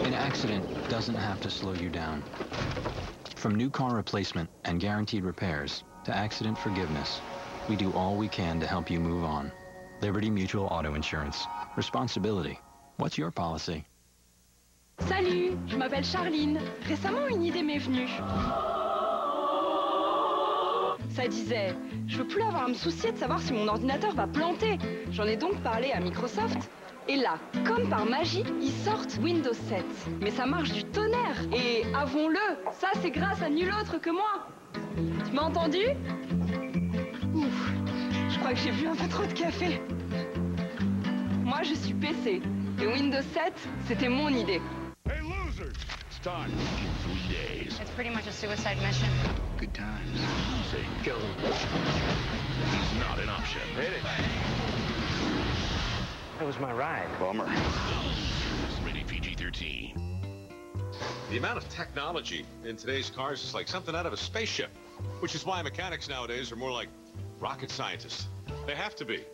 An accident doesn't have to slow you down. From new car replacement and guaranteed repairs to accident forgiveness, we do all we can to help you move on. Liberty Mutual Auto Insurance. Responsibility. What's your policy? Salut, je m'appelle Charline. Récemment, une idée m'est venue. Ça disait, je veux plus avoir à me soucier de savoir si mon ordinateur va planter. J'en ai donc parlé à Microsoft. Et là, comme par magie, ils sortent Windows 7. Mais ça marche du tonnerre. Et avouons-le, ça c'est grâce à nul autre que moi. Tu m'as entendu? Ouf, je crois que j'ai bu un peu trop de café. Moi, je suis PC. Et Windows 7, c'était mon idée. Hey, losers! Start in 3 days. It's pretty much a suicide mission. Good times. Say, kill him. He's not an option. Hit it. That was my ride. Bummer. Rated PG-13. The amount of technology in today's cars is like something out of a spaceship, which is why mechanics nowadays are more like rocket scientists. They have to be.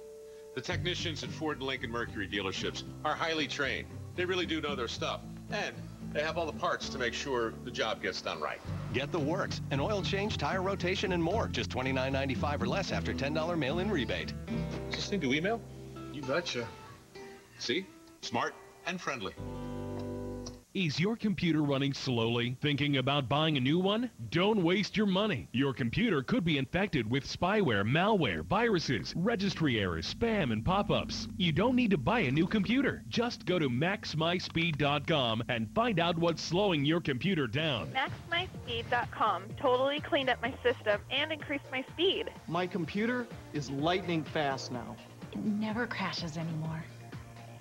The technicians at Ford and Lincoln Mercury dealerships are highly trained. They really do know their stuff. And they have all the parts to make sure the job gets done right. Get the works, an oil change, tire rotation, and more. Just $29.95 or less after $10 mail-in rebate. Does this thing do email? You betcha. See? Smart and friendly. Is your computer running slowly? Thinking about buying a new one? Don't waste your money. Your computer could be infected with spyware, malware, viruses, registry errors, spam, and pop-ups. You don't need to buy a new computer. Just go to maxmyspeed.com and find out what's slowing your computer down. maxmyspeed.com totally cleaned up my system and increased my speed. My computer is lightning fast now. It never crashes anymore.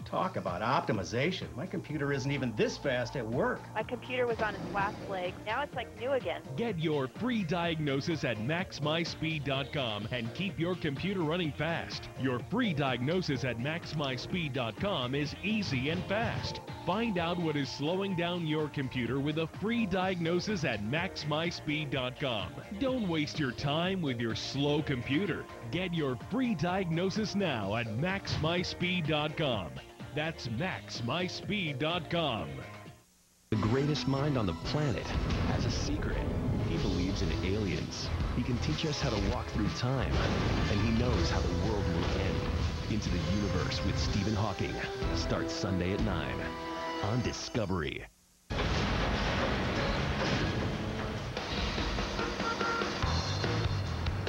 Talk about optimization. My computer isn't even this fast at work. My computer was on its last leg. Now it's like new again. Get your free diagnosis at maxmyspeed.com and keep your computer running fast. Your free diagnosis at maxmyspeed.com is easy and fast. Find out what is slowing down your computer with a free diagnosis at maxmyspeed.com. Don't waste your time with your slow computer. Get your free diagnosis now at maxmyspeed.com. That's maxmyspeed.com. The greatest mind on the planet has a secret. He believes in aliens. He can teach us how to walk through time. And he knows how the world will end. Into the Universe with Stephen Hawking starts Sunday at 9 on Discovery.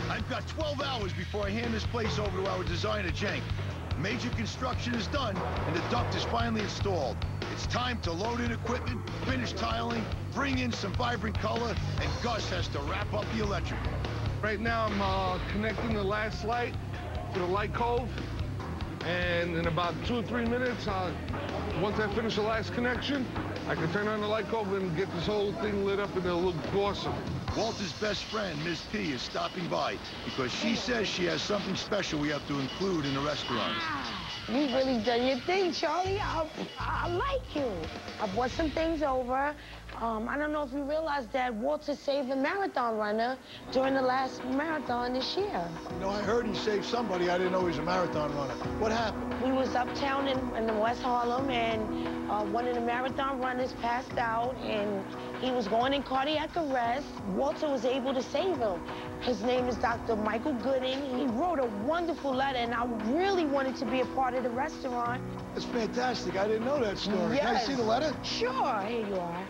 I've got 12 hours before I hand this place over to our designer, Cenk. Major construction is done, and the duct is finally installed. It's time to load in equipment, finish tiling, bring in some vibrant color, and Gus has to wrap up the electrical. Right now, I'm connecting the last light to the light cove, and in about 2 or 3 minutes, once I finish the last connection, I can turn on the light cove and get this whole thing lit up, and it'll look awesome. Walter's best friend, Ms. P, is stopping by because she says she has something special we have to include in the restaurant. You've really done your thing, Charlie. I like you. I brought some things over. I don't know if you realize that Walter saved a marathon runner during the last marathon this year. You know, I heard he saved somebody. I didn't know he was a marathon runner. What happened? We was uptown in West Harlem, and one of the marathon runners passed out, and he was going in cardiac arrest. Walter was able to save him. His name is Dr. Michael Gooden. He wrote a wonderful letter, and I really wanted to be a part of the restaurant. That's fantastic. I didn't know that story. Yes. Can I see the letter? Sure. Here you are.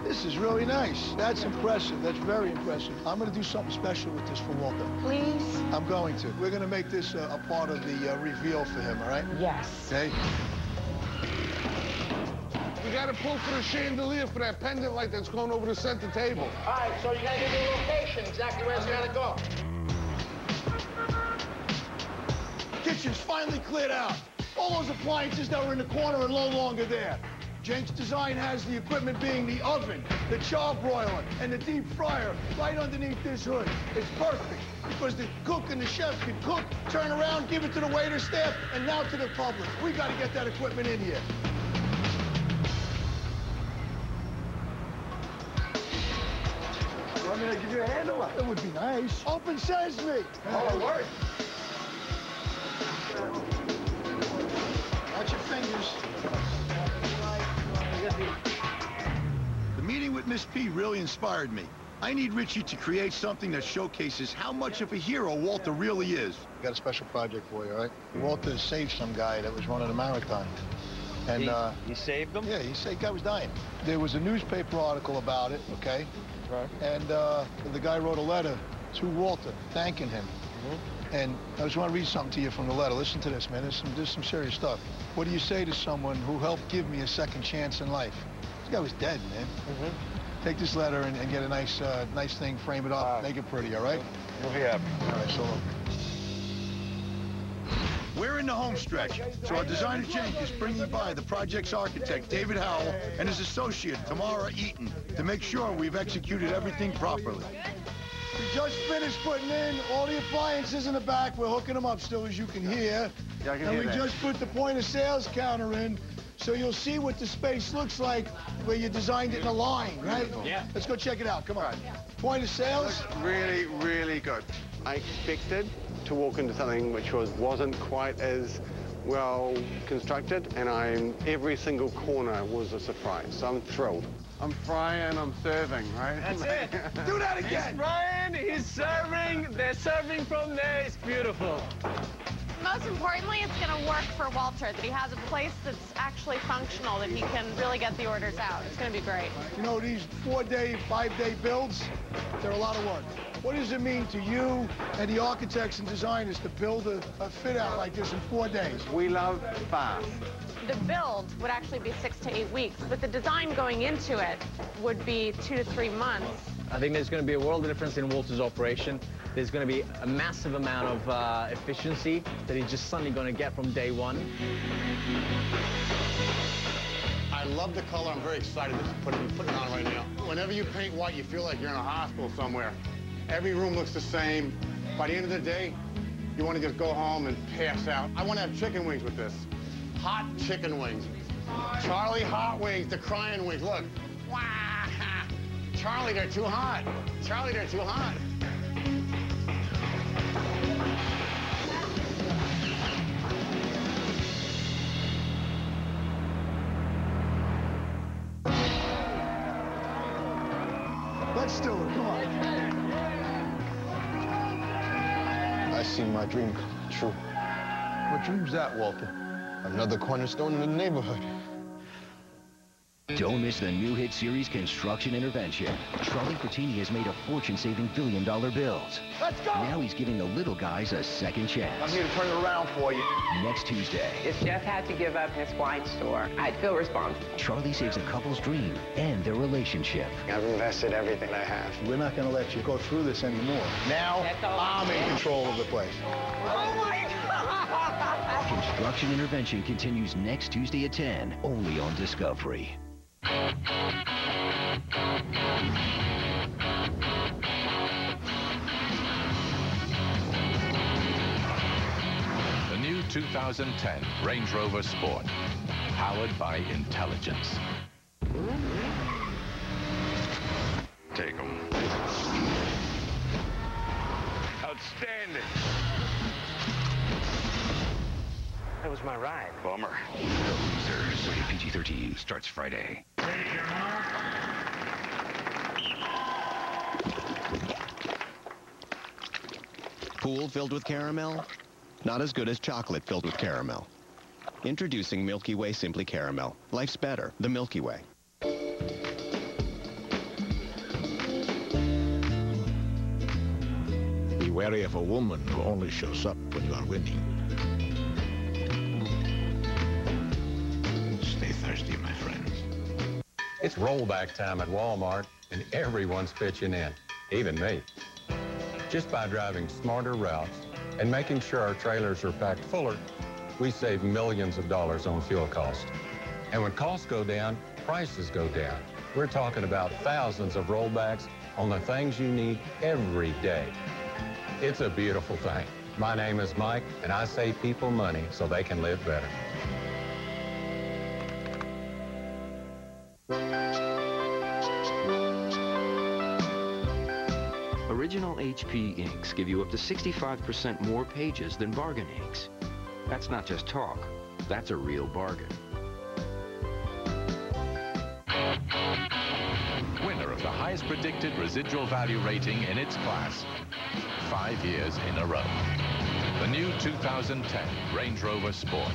This is really nice. That's impressive. That's very impressive. I'm going to do something special with this for Walter. Please? I'm going to. We're going to make this a part of the reveal for him, all right? Yes. Okay? We gotta pull for the chandelier for that pendant light that's going over the center table. All right, so you gotta give me a location, exactly where it's gotta go. Kitchen's finally cleared out. All those appliances that were in the corner are no longer there. Cenk's design has the equipment being the oven, the charbroiler, and the deep fryer right underneath this hood. It's perfect because the cook and the chef can cook, turn around, give it to the waiter staff, and now to the public. We gotta get that equipment in here. Want me to give you a handle? It would be nice. Open sesame. Oh, word. Watch your fingers. Miss P really inspired me. I need Richie to create something that showcases how much of a hero Walter really is. Got a special project for you, all right? Walter saved some guy that was running a marathon. And he saved him? Yeah, he saved, guy was dying. There was a newspaper article about it, okay? Right. And the guy wrote a letter to Walter thanking him. And I just want to read something to you from the letter. Listen to this, man. There's some serious stuff. What do you say to someone who helped give me a second chance in life? This guy was dead, man. Take this letter and get a nice thing, frame it up, make it pretty, all right? You'll be happy. All right, so look. We're in the home stretch, so our designer Jake is bringing by the project's architect, David Howell, and his associate, Tamara Eaton, to make sure we've executed everything properly. We just finished putting in all the appliances in the back. We're hooking them up still, as you can hear. Yeah, I can and hear we that. just put the point of sales counter in, so you'll see what the space looks like where you designed it in a line, right? Yeah. Let's go check it out. Come on. Point of sales. Really, really good. I expected to walk into something which wasn't quite as well constructed, and every single corner was a surprise, so I'm thrilled. I'm frying, I'm serving, right? That's it. Do that again. He's frying, he's serving, they're serving from there. It's beautiful. Most importantly, it's going to work for Walter, that he has a place that's actually functional, that he can really get the orders out. It's going to be great. You know, these 4-day, 5-day builds, they're a lot of work. What does it mean to you and the architects and designers to build a fit out like this in 4 days? We love fast. The build would actually be 6 to 8 weeks, but the design going into it would be 2 to 3 months. I think there's going to be a world of difference in Walter's operation. There's going to be a massive amount of efficiency that he's just suddenly going to get from day one. I love the color. I'm very excited to put it on right now. Whenever you paint white, you feel like you're in a hospital somewhere. Every room looks the same. By the end of the day, you want to just go home and pass out. I want to have chicken wings with this. Hot chicken wings. Charlie Hot Wings, the crying wings. Look. Wow. Charlie, they're too hot. Charlie, they're too hot. Let's do it. Come on. I see my dream come true. What dream's that, Walter? Another cornerstone in the neighborhood. Don't miss the new hit series Construction Intervention. Charlie Frattini has made a fortune-saving billion-dollar builds. Let's go! Now he's giving the little guys a second chance. I'm here to turn it around for you. Next Tuesday, If Jeff had to give up his wine store, I'd feel responsible. Charlie saves a couple's dream and their relationship. I've invested everything I have. We're not going to let you go through this anymore. Now, I'm in control of the place. Oh my God! Construction Intervention continues next Tuesday at 10, only on Discovery. The new 2010 Range Rover Sport, powered by intelligence. Take them. Outstanding. That was my ride. Bummer. Losers. Rated PG-13. Starts Friday. Pool filled with caramel? Not as good as chocolate filled with caramel. Introducing Milky Way Simply Caramel. Life's better, the Milky Way. Be wary of a woman who only shows up when you are winning. Stay thirsty, my friends. It's rollback time at Walmart, and everyone's pitching in, even me. Just by driving smarter routes and making sure our trailers are packed fuller, we save millions of dollars on fuel costs. And when costs go down, prices go down. We're talking about thousands of rollbacks on the things you need every day. It's a beautiful thing. My name is Mike, and I save people money so they can live better. Original HP inks give you up to 65% more pages than bargain inks. That's not just talk, that's a real bargain. Winner highest predicted residual value rating in its class 5 years in a row. The new 2010 Range Rover Sport.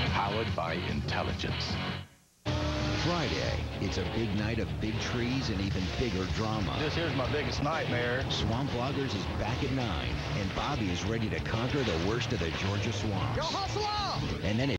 Powered by intelligence. Friday, it's a big night of big trees and even bigger drama. This here's my biggest nightmare. Swamp Loggers is back at 9, and Bobby is ready to conquer the worst of the Georgia swamps. Go hustle on! And then